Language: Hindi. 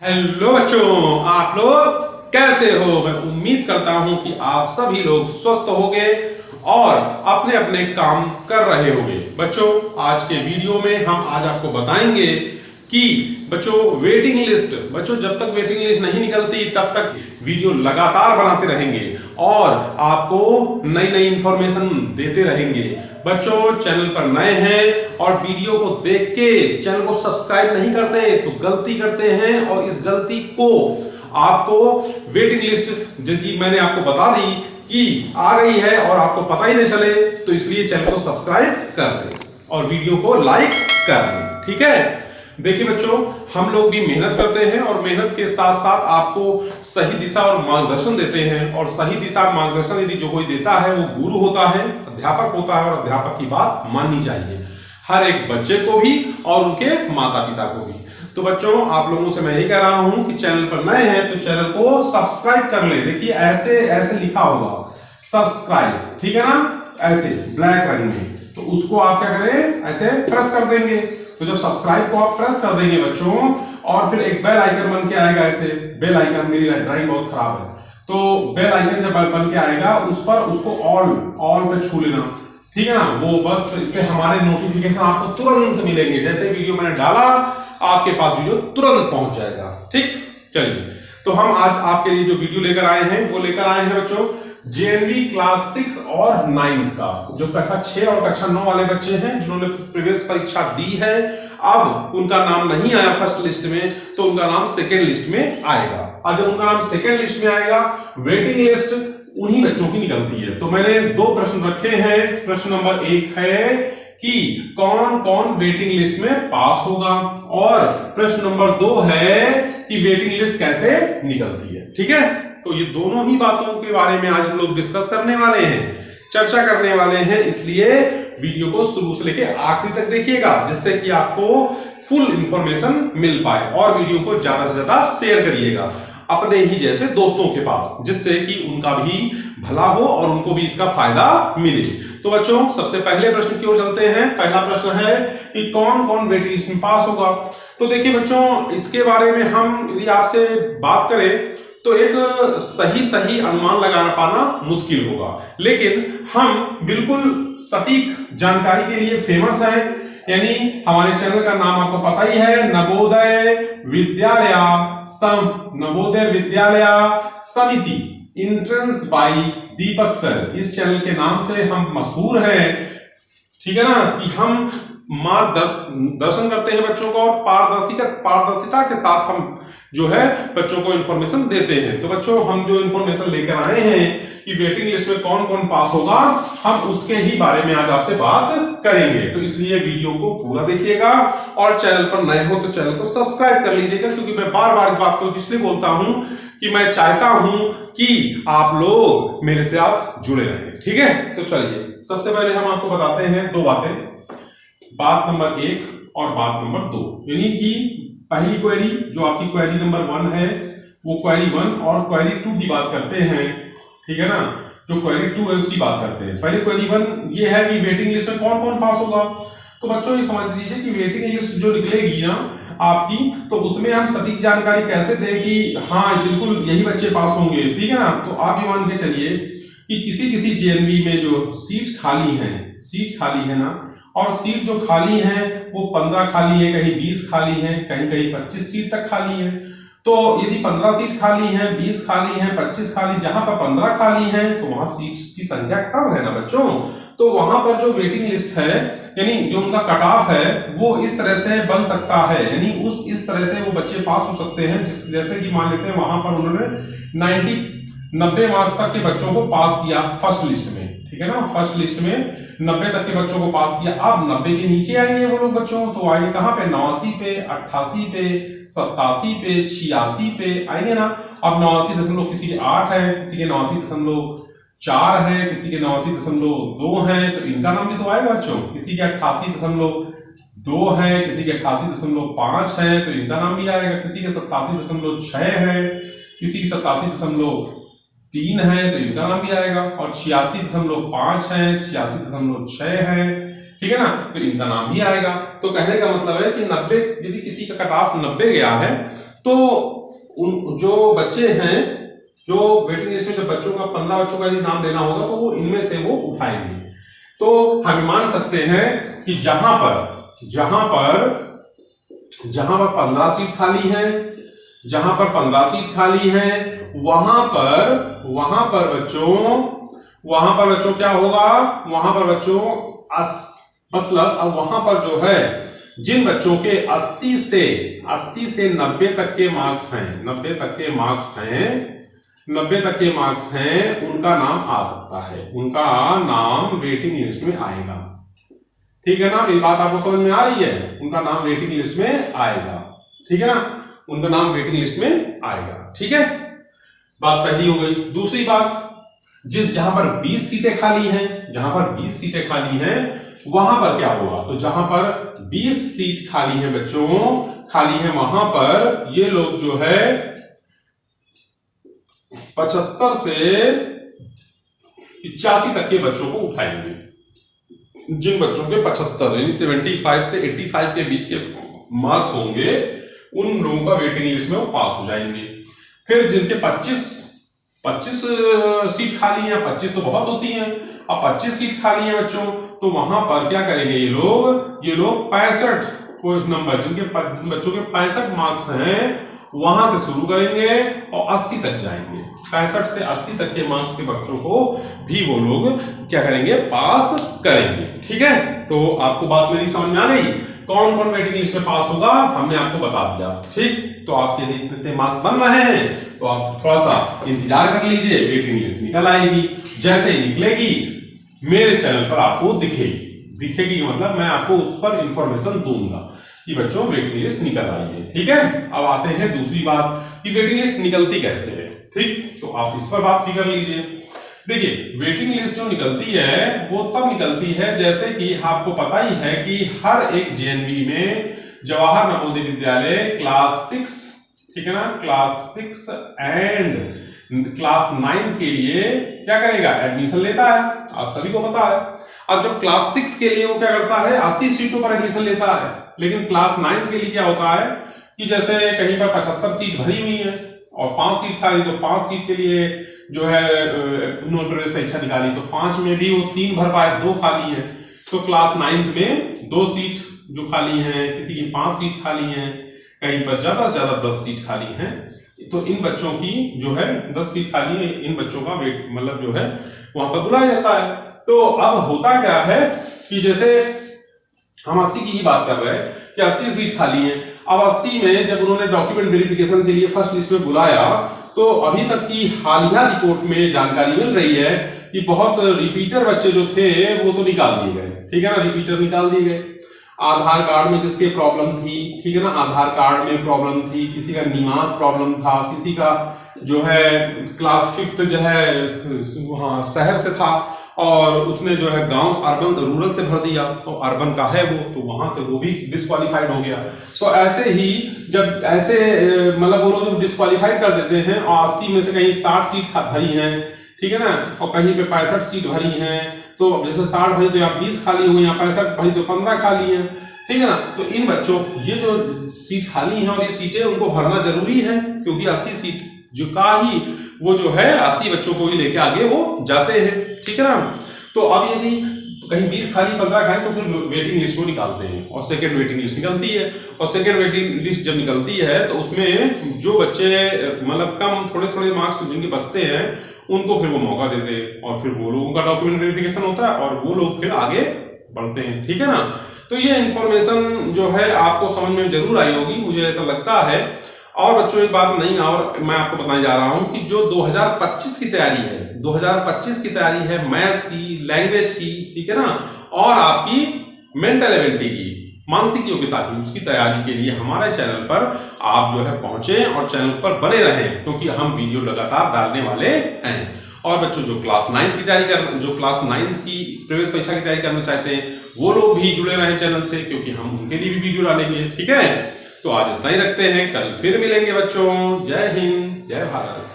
हेलो बच्चों, आप लोग कैसे हो। मैं उम्मीद करता हूं कि आप सभी लोग स्वस्थ होंगे और अपने अपने काम कर रहे होंगे। बच्चों, आज के वीडियो में हम आज आपको बताएंगे कि बच्चों वेटिंग लिस्ट, बच्चों जब तक वेटिंग लिस्ट नहीं निकलती तब तक वीडियो लगातार बनाते रहेंगे और आपको नई नई इंफॉर्मेशन देते रहेंगे। बच्चों, चैनल पर नए हैं और वीडियो को देख के चैनल को सब्सक्राइब नहीं करते तो गलती करते हैं और इस गलती को आपको वेटिंग लिस्ट यदि मैंने आपको बता दी कि आ गई है और आपको पता ही नहीं चले तो इसलिए चैनल को सब्सक्राइब कर दें और वीडियो को लाइक कर दें। ठीक है। देखिए बच्चों, हम लोग भी मेहनत करते हैं और मेहनत के साथ साथ आपको सही दिशा और मार्गदर्शन देते हैं और सही दिशा मार्गदर्शन यदि जो कोई देता है वो गुरु होता है, अध्यापक होता है और अध्यापक की बात माननी चाहिए हर एक बच्चे को भी और उनके माता पिता को भी। तो बच्चों, आप लोगों से मैं यही कह रहा हूं कि चैनल पर नए हैं तो चैनल को सब्सक्राइब कर ले। देखिए ऐसे ऐसे लिखा होगा सब्सक्राइब, ठीक है ना, ऐसे ब्लैक रंग में, तो उसको आप क्या करें, ऐसे प्रेस कर देंगे। तो जब सब्सक्राइब को आप प्रेस कर देंगे बच्चों और फिर एक बेल आइकन बन के आएगा, ऐसे बेल आइकन, मेरी ड्राइंग बहुत खराब है, तो बेल आइकन जब बन के आएगा उस पर उसको ऑल पे छू लेना, ठीक है ना। वो बस तो इससे हमारे नोटिफिकेशन आपको तुरंत मिलेंगे, जैसे वीडियो मैंने डाला आपके पास वीडियो तुरंत पहुंच जाएगा। ठीक, चलिए तो हम आज आपके लिए जो वीडियो लेकर आए हैं वो लेकर आए हैं बच्चों जेएनवी क्लास 6 और 9 का, जो कक्षा 6 और कक्षा 9 वाले बच्चे हैं जिन्होंने प्रीवियस परीक्षा दी है। अब उनका नाम नहीं आया फर्स्ट लिस्ट में तो उनका नाम सेकेंड लिस्ट में आएगा और जब उनका नाम सेकेंड लिस्ट में आएगा वेटिंग लिस्ट उन्हीं बच्चों की निकलती है। तो मैंने दो प्रश्न रखे हैं। प्रश्न नंबर 1 है कि कौन कौन वेटिंग लिस्ट में पास होगा और प्रश्न नंबर 2 है कि वेटिंग लिस्ट कैसे निकलती है। ठीक है, तो ये दोनों ही बातों के बारे में आज हम लोग डिस्कस करने वाले हैं, चर्चा करने वाले हैं, इसलिए वीडियो को शुरू से लेकर आखिरी तक देखिएगा जिससे कि आपको फुल इंफॉर्मेशन मिल पाए और वीडियो को ज्यादा से ज्यादा शेयर करिएगा अपने ही जैसे दोस्तों के पास, जिससे कि उनका भी भला हो और उनको भी इसका फायदा मिले। तो बच्चों, सबसे पहले प्रश्न की ओर चलते हैं। पहला प्रश्न है कि कौन कौन वेटिंग लिस्ट में पास होगा। तो देखिए बच्चों, इसके बारे में हम यदि आपसे बात करें तो एक सही अनुमान लगा पाना मुश्किल होगा, लेकिन हम बिल्कुल सटीक जानकारी के लिए फेमस है, यानी हमारे चैनल का नाम आपको पता ही है, नवोदय विद्यालय समिति एंट्रेंस बाय दीपक सर। इस चैनल के नाम से हम मशहूर हैं, ठीक है ना, कि हम मार्गदर्शन करते हैं बच्चों को और पारदर्शिता के साथ हम जो है बच्चों को इंफॉर्मेशन देते हैं। तो बच्चों, हम जो इंफॉर्मेशन लेकर आए हैं कि वेटिंग लिस्ट में कौन कौन पास होगा, हम उसके ही बारे में आज आपसे बात करेंगे। तो इसलिए वीडियो को पूरा देखिएगा और चैनल पर नए हो तो चैनल को सब्सक्राइब कर लीजिएगा, क्योंकि मैं बार बार इस बात को इसलिए बोलता हूं कि मैं चाहता हूं कि आप लोग मेरे साथ जुड़े रहें। ठीक है, तो चलिए सबसे पहले हम आपको बताते हैं दो बातें, बात नंबर 1 और बात नंबर 2, यानी कि पहली क्वेरी जो आपकी क्वेरी नंबर 1 है वो क्वेरी 1 और क्वेरी 2 की बात करते हैं, ठीक है ना। जो क्वेरी 2 है उसकी बात करते हैं। पहले क्वेरी 1 ये है कि वेटिंग लिस्ट में कौन कौन पास होगा। तो बच्चों ये समझ लीजिए कि वेटिंग लिस्ट जो निकलेगी ना आपकी, तो उसमें हम सटीक जानकारी कैसे दें कि हाँ बिल्कुल यही बच्चे पास होंगे, ठीक है ना। तो आप ये मान के चलिए कि किसी जेएनवी में जो सीट खाली है ना, और सीट जो खाली है वो 15 खाली है, कहीं 20 खाली है, कहीं कहीं 25 सीट तक खाली है। तो यदि 15 सीट खाली है, 20 खाली है, 25 खाली, जहां पर 15 खाली है तो वहां सीट की संख्या कम है ना बच्चों। तो वहां पर जो वेटिंग लिस्ट है, यानी जो उनका कट ऑफ है वो इस तरह से बन सकता है, यानी इस तरह से वो बच्चे पास हो सकते हैं, जैसे कि मान लेते हैं वहां पर उन्होंने 90 मार्क्स तक के बच्चों को पास किया फर्स्ट लिस्ट में, ठीक है ना। फर्स्ट लिस्ट में 90 तक के बच्चों को पास किया। अब 90 के नीचे आएंगे वो लोग बच्चों, तो आएंगे कहां पे, 89 पे, 88 पे, 87 पे, 86 पे आएंगे ना। अब 89 किसी के 8 है, किसी के 89.4 है, किसी के 89.2 है, तो इनका नाम भी तो आएगा बच्चों। किसी के 88.2 है, किसी के 88.5 है, तो इनका नाम भी आएगा। किसी के 87.6 है, किसी की 87.3 है, तो इनका नाम भी आएगा। और 86.5 है, 86.6 है, ठीक है ना, तो इनका नाम भी आएगा। तो कहने का मतलब है कि 90, यदि किसी का कट ऑफ 90 गया है तो उन जो बच्चे हैं, जो वेटिंग लिस्ट में जब बच्चों का 15 बच्चों का यदि नाम लेना होगा तो वो इनमें से वो उठाएंगे। तो हम मान सकते हैं कि जहां पर 15 सीट खाली है, जहां पर 15 सीट खाली है, वहां पर बच्चों क्या होगा, वहां पर बच्चों मतलब अब वहां पर जो है जिन बच्चों के 80 से 90 तक के मार्क्स हैं, 90 तक के मार्क्स हैं, उनका नाम आ सकता है, उनका नाम वेटिंग लिस्ट में आएगा। ठीक है ना, ये बात आपको समझ में आ रही है? उनका नाम वेटिंग लिस्ट में आएगा। ठीक है ना, उनका नाम वेटिंग लिस्ट में आएगा। ठीक है, बात पहली हो गई। दूसरी बात, जहां पर 20 सीटें खाली हैं, वहां पर क्या होगा? तो जहां पर 20 सीट खाली है बच्चों, खाली है, वहां पर ये लोग जो है 75 से 85 तक के बच्चों को उठाएंगे। जिन बच्चों के 75 यानी 75 से 85 के बीच के मार्क्स होंगे, उन लोगों का वेटिंग लिस्ट में वो पास हो जाएंगे। फिर जिनके 25 सीट खाली हैं, 25 तो बहुत होती हैं, अब 25 सीट खाली है बच्चों, तो वहां पर क्या करेंगे ये लोग 65 को नंबर, जिनके बच्चों के 65 मार्क्स हैं, वहां से शुरू करेंगे और 80 तक जाएंगे। 65 से 80 तक के मार्क्स के बच्चों को भी वो लोग क्या करेंगे? पास करेंगे। ठीक है, तो आपको बात मेरी समझ में आ गई? कौन कौन वेटिंग लिस्ट में पास होगा हमने आपको बता दिया। ठीक, तो आपके इतने मार्क्स बन रहे हैं, तो आप थोड़ा सा इंतजार कर लीजिए, वेटिंग लिस्ट निकल आएगी। जैसे ही निकलेगी मेरे चैनल पर आपको दिखेगी, मतलब मैं आपको उस पर इंफॉर्मेशन दूंगा कि बच्चों वेटिंग लिस्ट निकल आई है। ठीक है, अब आते हैं दूसरी बात कि वेटिंग लिस्ट निकलती कैसे है। ठीक, तो आप इस पर बात भी कर लीजिए। देखिए, वेटिंग लिस्ट जो निकलती है वो तब निकलती है जैसे कि आपको पता ही है कि हर एक जेएनवी में जवाहर नवोदय विद्यालय क्लास 6, ठीक है ना, क्लास 6 एंड क्लास 9 के लिए क्या करेगा? एडमिशन लेता है, आप सभी को पता है। अब जब क्लास 6 के लिए वो क्या करता है? 80 सीटों पर एडमिशन लेता है, लेकिन क्लास 9 के लिए क्या होता है कि जैसे कहीं पर 75 सीट भरी हुई है और 5 सीट खाली, तो 5 सीट के लिए जो है उन्होंने प्रवेश परीक्षा निकाली, तो 5 में भी वो 3 भर पाए, 2 खाली है। तो क्लास 9 में 2 सीट जो खाली हैं, किसी की 5 सीट खाली हैं, कहीं पर ज्यादा से ज्यादा 10 सीट खाली हैं। तो इन बच्चों की जो है 10 सीट खाली है, इन बच्चों का वेट मतलब जो है वहां पर बुलाया जाता है। तो अब होता क्या है कि जैसे हम 80 की ही बात कर रहे हैं कि 80 सीट खाली है। अब 80 में जब उन्होंने डॉक्यूमेंट वेरिफिकेशन के लिए फर्स्ट लिस्ट में बुलाया, तो अभी तक की हालिया रिपोर्ट में जानकारी मिल रही है कि बहुत रिपीटर बच्चे जो थे वो तो निकाल दिए गए। ठीक है ना, रिपीटर निकाल दिए गए। आधार कार्ड में जिसके प्रॉब्लम थी, ठीक है ना, आधार कार्ड में प्रॉब्लम थी, किसी का निवास प्रॉब्लम था, किसी का जो है क्लास 5 जो है वहाँ शहर से था और उसने जो है गांव अर्बन रूरल से भर दिया, तो अर्बन का है वो, तो वहां से वो भी डिस्क्वालीफाइड हो गया। तो ऐसे ही जब ऐसे मतलब वो लोग डिस्क्वालीफाइड कर देते हैं और 80 में से कहीं 60 सीट भरी हैं, ठीक है ना, और कहीं पे 65 सीट भरी हैं, तो जैसे 60 भरी तो यहाँ 20 खाली हुई, यहाँ 65 भरी तो 15 खाली है, ठीक है ना। तो इन बच्चों ये जो सीट खाली है और ये सीटें उनको भरना जरूरी है, क्योंकि 80 सीट जो का ही वो जो है 80 बच्चों को ही लेके आगे वो जाते हैं, ठीक है ना। तो अब यदि कहीं 20 खाली 15 खाली तो फिर वेटिंग लिस्ट को निकालते हैं और सेकंड वेटिंग लिस्ट निकलती है, और सेकंड वेटिंग लिस्ट जब निकलती है तो उसमें जो बच्चे मतलब कम थोड़े थोड़े मार्क्स जिनके बचते हैं उनको फिर वो मौका देते हैं और फिर वो लोगों का डॉक्यूमेंट वेरिफिकेशन होता है और वो लोग फिर आगे बढ़ते हैं, ठीक है ना। तो ये इंफॉर्मेशन जो है आपको समझ में जरूर आई होगी, मुझे ऐसा लगता है। और बच्चों एक बात नहीं, और मैं आपको बताने जा रहा हूं कि जो 2025 की तैयारी है, 2025 की तैयारी है मैथ्स की, लैंग्वेज की, ठीक है ना, और आपकी मेंटल एबिलिटी की, मानसिक योग्यता की, उसकी तैयारी के लिए हमारे चैनल पर आप जो है पहुंचे और चैनल पर बने रहें, क्योंकि हम वीडियो लगातार डालने वाले हैं। और बच्चों जो क्लास 9 की तैयारी कर, जो क्लास 9 की प्रवेश परीक्षा की तैयारी करना चाहते हैं वो लोग भी जुड़े रहें चैनल से, क्योंकि हम उनके लिए भी वीडियो डालेंगे, ठीक है। तो आज इतना ही रखते हैं, कल फिर मिलेंगे बच्चों। जय हिंद, जय भारत।